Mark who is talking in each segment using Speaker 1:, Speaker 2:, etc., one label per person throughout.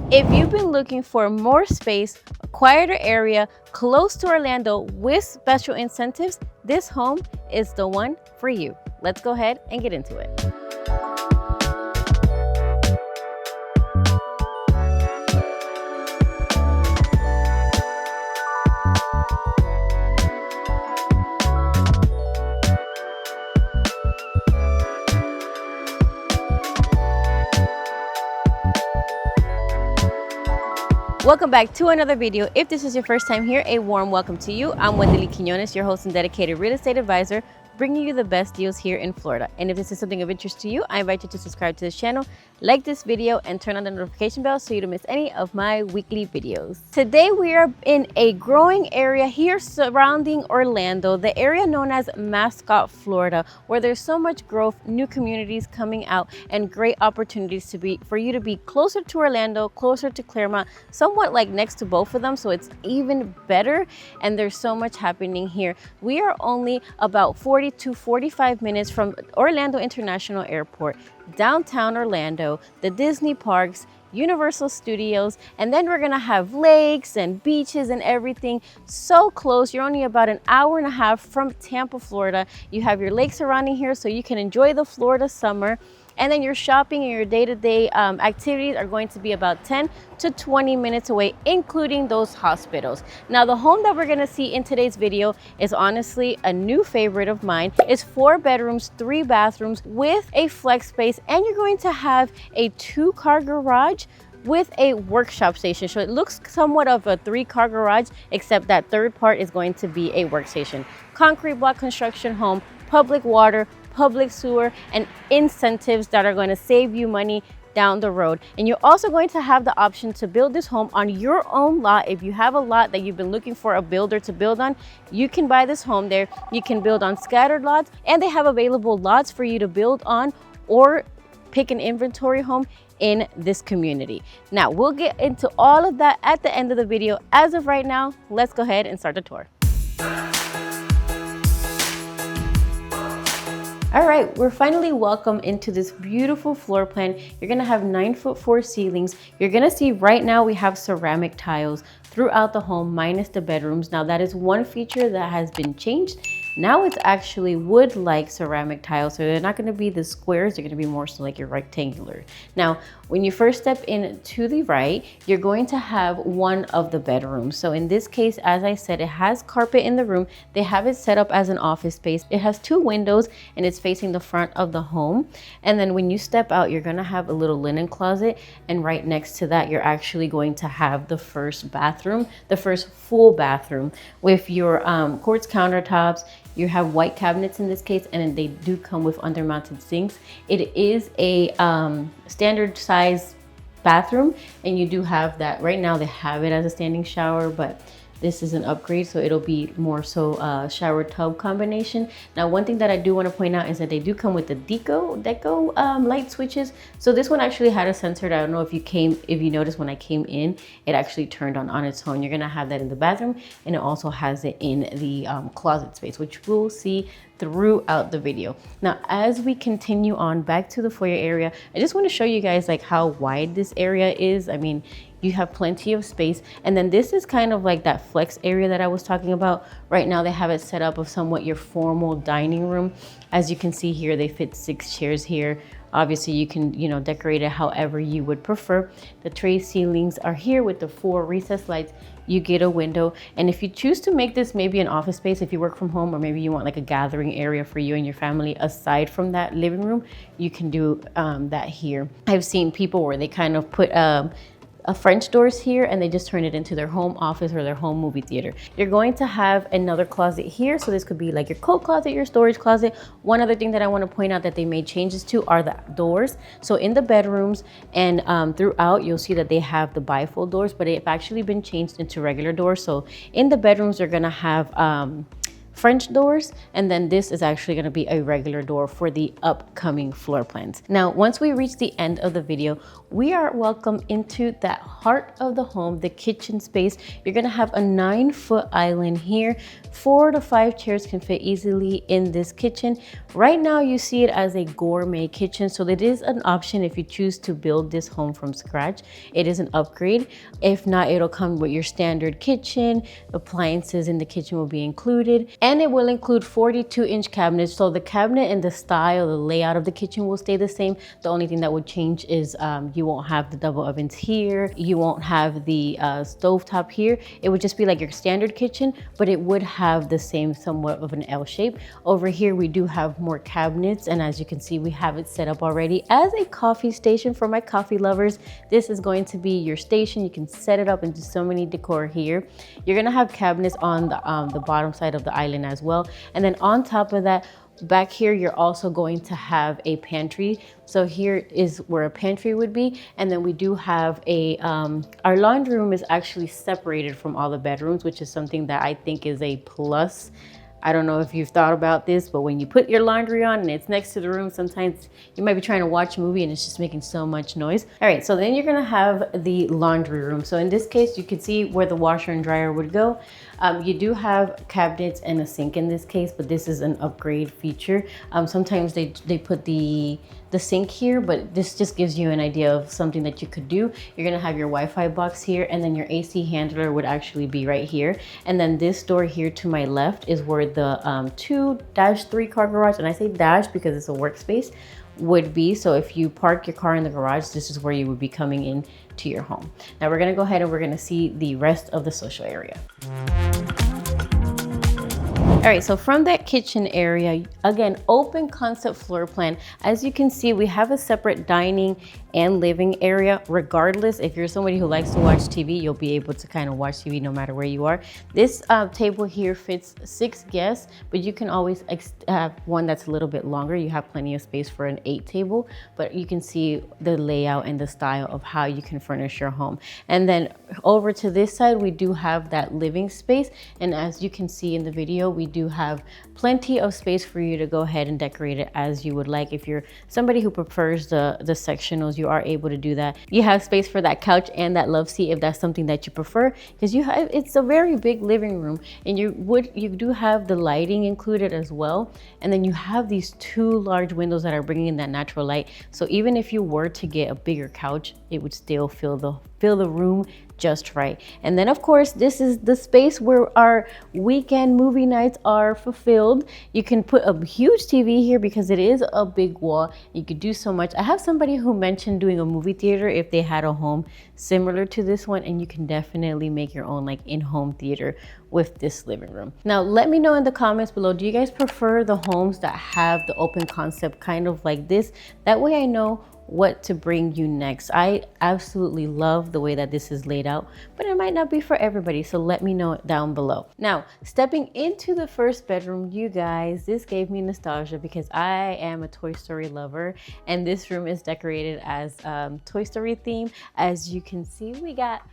Speaker 1: If you've been looking for more space, a quieter area, close to Orlando with special incentives, this home is the one for you. Let's go ahead and get into it. Welcome back to another video. If this is your first time here, a warm welcome to you. I'm Wendy Quiñones, your host and dedicated real estate advisor, bringing you the best deals here in Florida. And if this is something of interest to you, I invite you to subscribe to this channel, like this video, and turn on the notification bell so you don't miss any of my weekly videos. Today we are in a growing area here surrounding Orlando, the area known as Mascotte, Florida, where there's so much growth, new communities coming out, and great opportunities for you to be closer to Orlando, closer to Claremont, somewhat like next to both of them, so it's even better. And there's so much happening here. We are only about 40 to 45 minutes from Orlando International Airport, downtown Orlando, the Disney parks, Universal Studios, and then we're gonna have lakes and beaches and everything so close. You're only about an hour and a half from Tampa, Florida. You have your lake surrounding here so you can enjoy the Florida summer. And then your shopping and your day-to-day activities are going to be about 10 to 20 minutes away, including those hospitals. Now, the home that we're gonna see in today's video is honestly a new favorite of mine. It's 4 bedrooms, 3 bathrooms with a flex space, and you're going to have a 2-car garage with a workshop station. So it looks somewhat of a 3-car garage, except that third part is going to be a workstation. Concrete block construction home, public water, public sewer, and incentives that are going to save you money down the road. And you're also going to have the option to build this home on your own lot. If you have a lot that you've been looking for a builder to build on, you can buy this home there. You can build on scattered lots, and they have available lots for you to build on or pick an inventory home in this community. Now, we'll get into all of that at the end of the video. As of right now, let's go ahead and start the tour. All right, we're finally welcome into this beautiful floor plan. You're gonna have 9'4" ceilings. You're gonna see right now we have ceramic tiles throughout the home minus the bedrooms. Now that is one feature that has been changed. Now it's actually wood-like ceramic tiles, so they're not gonna be the squares, they're gonna be more so like your rectangular. Now, when you first step in to the right, you're going to have one of the bedrooms. So in this case, as I said, it has carpet in the room. They have it set up as an office space. It has 2 windows and it's facing the front of the home. And then when you step out, you're gonna have a little linen closet. And right next to that, you're actually going to have the first bathroom, the first full bathroom with your quartz countertops. You have white cabinets in this case, and they do come with under-mounted sinks. It is a standard size bathroom, and you do have that. Right now they have it as a standing shower, but this is an upgrade, so it'll be more so shower tub combination. Now, one thing that I do want to point out is that they do come with the deco light switches. So this one actually had a sensor. I don't know if you noticed when I came in, it actually turned on its own. You're gonna have that in the bathroom, and it also has it in the closet space, which we'll see throughout the video. Now, as we continue on back to the foyer area, I just want to show you guys like how wide this area is. I mean, you have plenty of space. And then this is kind of like that flex area that I was talking about. Right now they have it set up of somewhat your formal dining room. As you can see here, they fit 6 chairs here. Obviously you can, decorate it however you would prefer. The tray ceilings are here with the 4 recessed lights. You get a window. And if you choose to make this maybe an office space, if you work from home, or maybe you want like a gathering area for you and your family aside from that living room, you can do that here. I've seen people where they kind of put a French doors here and they just turn it into their home office or their home movie theater. You're going to have another closet here. So this could be like your coat closet, your storage closet. One other thing that I want to point out that they made changes to are the doors. So in the bedrooms and throughout, you'll see that they have the bifold doors, but they've actually been changed into regular doors. So in the bedrooms, you're gonna have French doors, and then this is actually going to be a regular door for the upcoming floor plans. Now, once we reach the end of the video, we are welcome into that heart of the home, the kitchen space. You're going to have a 9-foot island here. 4 to 5 chairs can fit easily in this kitchen. Right now, you see it as a gourmet kitchen, so it is an option if you choose to build this home from scratch. It is an upgrade. If not, it'll come with your standard kitchen. Appliances in the kitchen will be included, and it will include 42-inch cabinets. So the cabinet and the style, the layout of the kitchen will stay the same. The only thing that would change is you won't have the double ovens here. You won't have the stovetop here. It would just be like your standard kitchen, but it would have the same somewhat of an L shape. Over here, we do have more cabinets, and as you can see, we have it set up already as a coffee station for my coffee lovers. This is going to be your station. You can set it up into so many decor here. You're gonna have cabinets on the bottom side of the island as well. And then on top of that, back here, you're also going to have a pantry. So here is where a pantry would be. And then we do have our laundry room is actually separated from all the bedrooms, which is something that I think is a plus. I don't know if you've thought about this, but when you put your laundry on and it's next to the room, sometimes you might be trying to watch a movie and it's just making so much noise. All right, so then you're gonna have the laundry room. So in this case, you can see where the washer and dryer would go. You do have cabinets and a sink in this case, but this is an upgrade feature. Sometimes they put the sink here, but this just gives you an idea of something that you could do. You're gonna have your Wi-Fi box here, and then your AC handler would actually be right here. And then this door here to my left is where the 2-3 car garage, and I say dash because it's a workspace, would be. So if you park your car in the garage, this is where you would be coming in to your home. Now we're gonna go ahead and we're gonna see the rest of the social area. All right, so from that kitchen area, again, open concept floor plan. As you can see, we have a separate dining and living area. Regardless, if you're somebody who likes to watch TV, you'll be able to kind of watch TV no matter where you are. This table here fits 6 guests, but you can always have one that's a little bit longer. You have plenty of space for an 8 table, but you can see the layout and the style of how you can furnish your home. And then over to this side, we do have that living space. And as you can see in the video, we do have plenty of space for you to go ahead and decorate it as you would like. If you're somebody who prefers the sectionals, you are able to do that. You have space for that couch and that love seat if that's something that you prefer, because it's a very big living room, and you do have the lighting included as well. And then you have these 2 large windows that are bringing in that natural light. So even if you were to get a bigger couch, it would still fill the room just right. And then of course, this is the space where our weekend movie nights are fulfilled. You can put a huge TV here because it is a big wall. You could do so much. I have somebody who mentioned doing a movie theater if they had a home similar to this one, and you can definitely make your own like in-home theater with this living room. Now, let me know in the comments below, do you guys prefer the homes that have the open concept kind of like this? That way I know what to bring you next. I absolutely love the way that this is laid out, but it might not be for everybody, so let me know down below. Now, stepping into the first bedroom, you guys, this gave me nostalgia because I am a Toy Story lover, and this room is decorated as Toy Story theme. As you can see, we got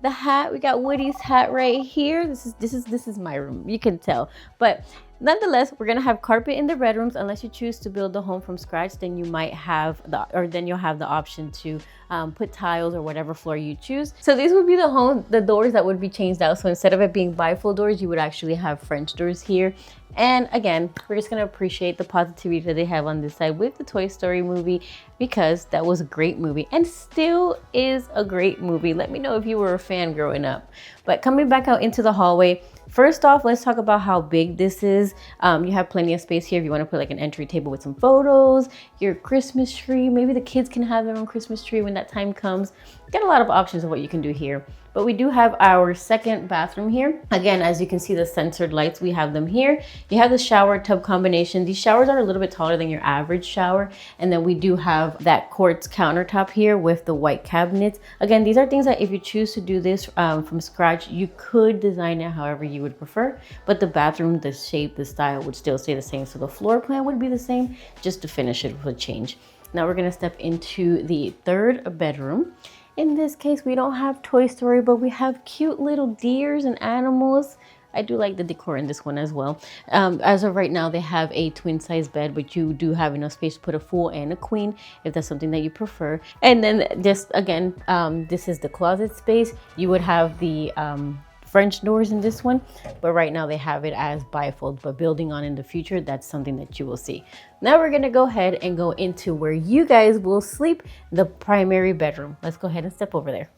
Speaker 1: the hat, we got Woody's hat right here. This is my room, you can tell. But nonetheless, we're gonna have carpet in the bedrooms. Unless you choose to build the home from scratch, then you'll have the option to put tiles or whatever floor you choose. So these would be the doors that would be changed out. So instead of it being bifold doors, you would actually have French doors here. And again, we're just gonna appreciate the positivity that they have on this side with the Toy Story movie, because that was a great movie and still is a great movie. Let me know if you were a fan growing up. But coming back out into the hallway, first off, let's talk about how big this is. You have plenty of space here if you want to put like an entry table with some photos, your Christmas tree. Maybe the kids can have their own Christmas tree when that time comes. Get a lot of options of what you can do here. But we do have our second bathroom here. Again, as you can see, the sensored lights, we have them here. You have the shower tub combination. These showers are a little bit taller than your average shower. And then we do have that quartz countertop here with the white cabinets. Again, these are things that if you choose to do this from scratch, you could design it however you would prefer. But the bathroom, the shape, the style would still stay the same. So the floor plan would be the same, just to finish it with a change. Now we're gonna step into the third bedroom. In this case, we don't have Toy Story, but we have cute little deers and animals. I do like the decor in this one as well. As of right now, they have a twin size bed, but you do have enough space to put a full and a queen if that's something that you prefer. And then just again, this is the closet space. You would have the French doors in this one, but right now they have it as bifold, but building on in the future, that's something that you will see. Now we're gonna go ahead and go into where you guys will sleep, the primary bedroom. Let's go ahead and step over there.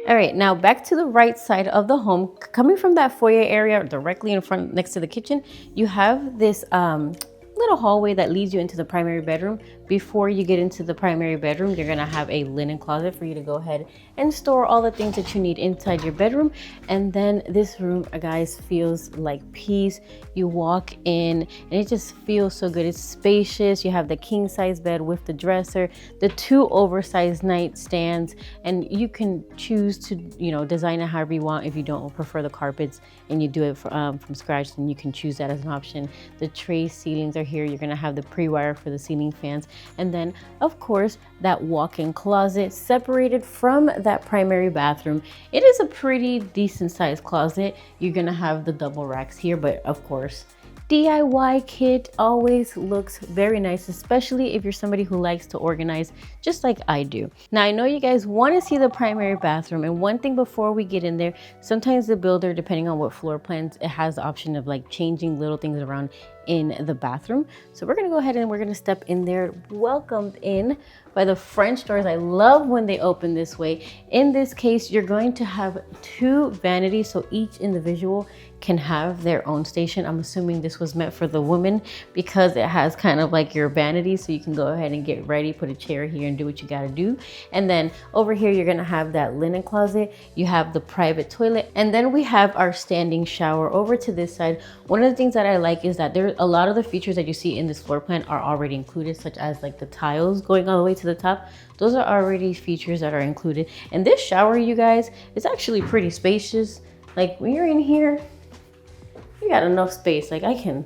Speaker 1: All right, now back to the right side of the home. Coming from that foyer area directly in front next to the kitchen, you have this little hallway that leads you into the primary bedroom. Before you get into the primary bedroom, you're gonna have a linen closet for you to go ahead and store all the things that you need inside your bedroom. And then this room, guys, feels like peace. You walk in and it just feels so good. It's spacious. You have the king size bed with the dresser, the 2 oversized nightstands, and you can choose to, you know, design it however you want. If you don't prefer the carpets and you do it from scratch, then you can choose that as an option. The tray ceilings are here. You're gonna have the pre-wire for the ceiling fans. And then, of course, that walk-in closet separated from that primary bathroom. It is a pretty decent sized closet. You're gonna have the double racks here, but of course, DIY kit always looks very nice, especially if you're somebody who likes to organize just like I do. Now, I know you guys want to see the primary bathroom, and one thing before we get in there, sometimes the builder, depending on what floor plans, it has the option of like changing little things around in the bathroom. So we're gonna go ahead and we're gonna step in there, welcomed in by the French doors. I love when they open this way. In this case, you're going to have 2 vanities, so each individual can have their own station. I'm assuming this was meant for the women because it has kind of like your vanity, so you can go ahead and get ready, put a chair here and do what you gotta do. And then over here, you're gonna have that linen closet. You have the private toilet, and then we have our standing shower over to this side. One of the things that I like is that there a lot of the features that you see in this floor plan are already included, such as like the tiles going all the way to the top. Those are already features that are included. And this shower, you guys, is actually pretty spacious. Like when you're in here, you got enough space. Like I can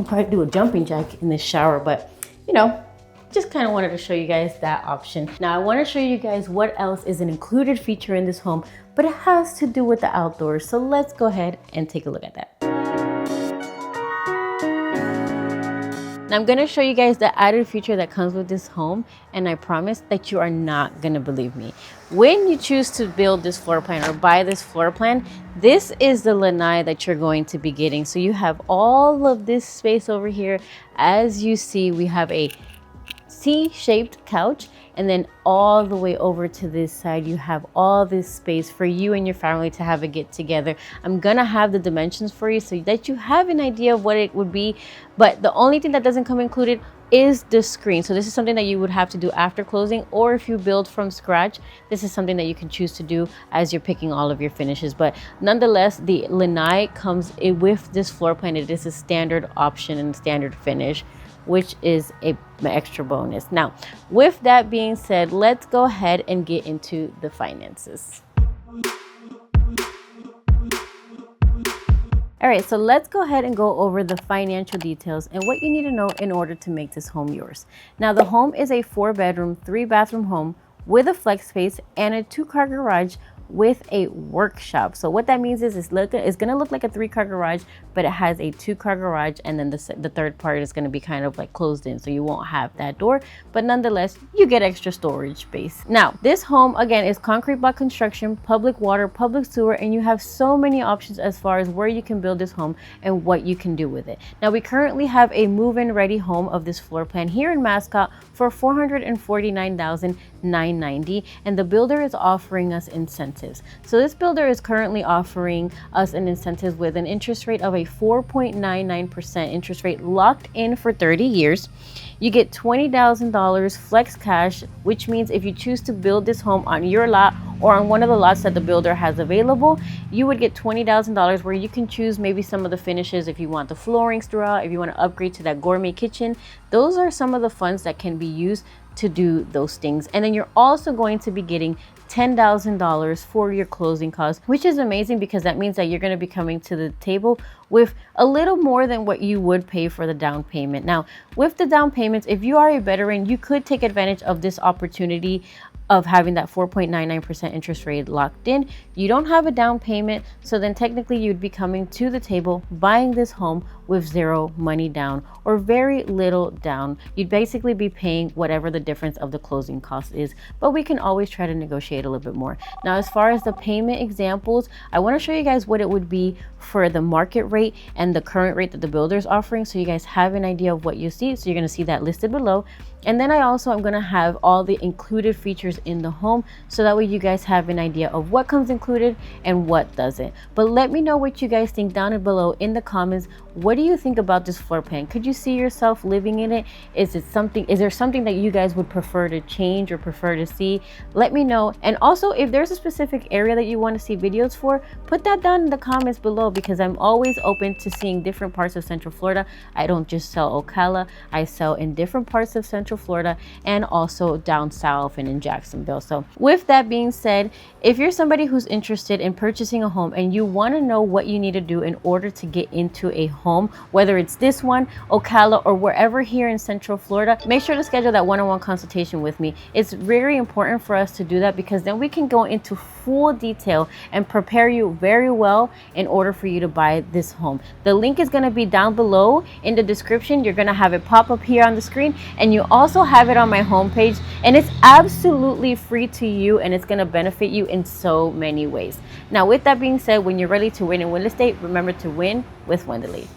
Speaker 1: probably do a jumping jack in this shower, but you know, just kind of wanted to show you guys that option. Now I want to show you guys what else is an included feature in this home, but it has to do with the outdoors. So let's go ahead and take a look at that. Now I'm gonna show you guys the added feature that comes with this home, and I promise that you are not gonna believe me. When you choose to build this floor plan or buy this floor plan, this is the lanai that you're going to be getting. So you have all of this space over here. As you see, we have a C-shaped couch, and then all the way over to this side, you have all this space for you and your family to have a get together. I'm gonna have the dimensions for you so that you have an idea of what it would be, but the only thing that doesn't come included is the screen. So this is something that you would have to do after closing, or if you build from scratch, this is something that you can choose to do as you're picking all of your finishes. But nonetheless, the lanai comes with this floor plan. It is a standard option and standard finish, which is an extra bonus. Now, with that being said, let's go ahead and get into the finances. All right, so let's go ahead and go over the financial details and what you need to know in order to make this home yours. Now, the home is a 4-bedroom, 3-bathroom home with a flex space and a 2-car garage with a workshop. So what that means is it's gonna look like a 3-car garage, but it has a 2-car garage, and then the third part is gonna be kind of like closed in, so you won't have that door, but nonetheless, you get extra storage space. Now, this home, again, is concrete block construction, public water, public sewer, and you have so many options as far as where you can build this home and what you can do with it. Now, we currently have a move-in ready home of this floor plan here in Mascotte for $449,990, and the builder is offering us incentives. So this builder is currently offering us an incentive with an interest rate of a 4.99% interest rate locked in for 30 years. You get $20,000 flex cash, which means if you choose to build this home on your lot or on one of the lots that the builder has available, you would get $20,000 where you can choose maybe some of the finishes if you want the floorings throughout, if you want to upgrade to that gourmet kitchen. Those are some of the funds that can be used to do those things. And then you're also going to be getting $10,000 for your closing costs, which is amazing because that means that you're going to be coming to the table with a little more than what you would pay for the down payment. Now, with the down payments, if you are a veteran, you could take advantage of this opportunity of having that 4.99% interest rate locked in. You don't have a down payment, so then technically you'd be coming to the table buying this home with zero money down or very little down. You'd basically be paying whatever the difference of the closing cost is, but we can always try to negotiate a little bit more. Now, as far as the payment examples, I want to show you guys what it would be for the market rate and the current rate that the builder is offering, so you guys have an idea of what you see. So you're going to see that listed below. And then I also am going to have all the included features in the home, so that way you guys have an idea of what comes included and what doesn't. But let me know what you guys think down below in the comments. What do you think about this floor plan? Could you see yourself living in it? Is there something that you guys would prefer to change or prefer to see? Let me know. And also, if there's a specific area that you want to see videos for, put that down in the comments below, because I'm always open to seeing different parts of Central Florida. I don't just sell Ocala, I sell in different parts of Central Florida and also down south and in Jacksonville. So with that being said, if you're somebody who's interested in purchasing a home and you want to know what you need to do in order to get into a home, whether it's this one, Ocala, or wherever here in Central Florida, make sure to schedule that one-on-one consultation with me. It's very important for us to do that, because then we can go into full detail and prepare you very well in order for you to buy this home. The link is going to be down below in the description. You're going to have it pop up here on the screen, and you also have it on my homepage, and it's absolutely free to you, and it's going to benefit you in so many ways. Now, with that being said, when you're ready to win in real estate, remember to win with Wendeley.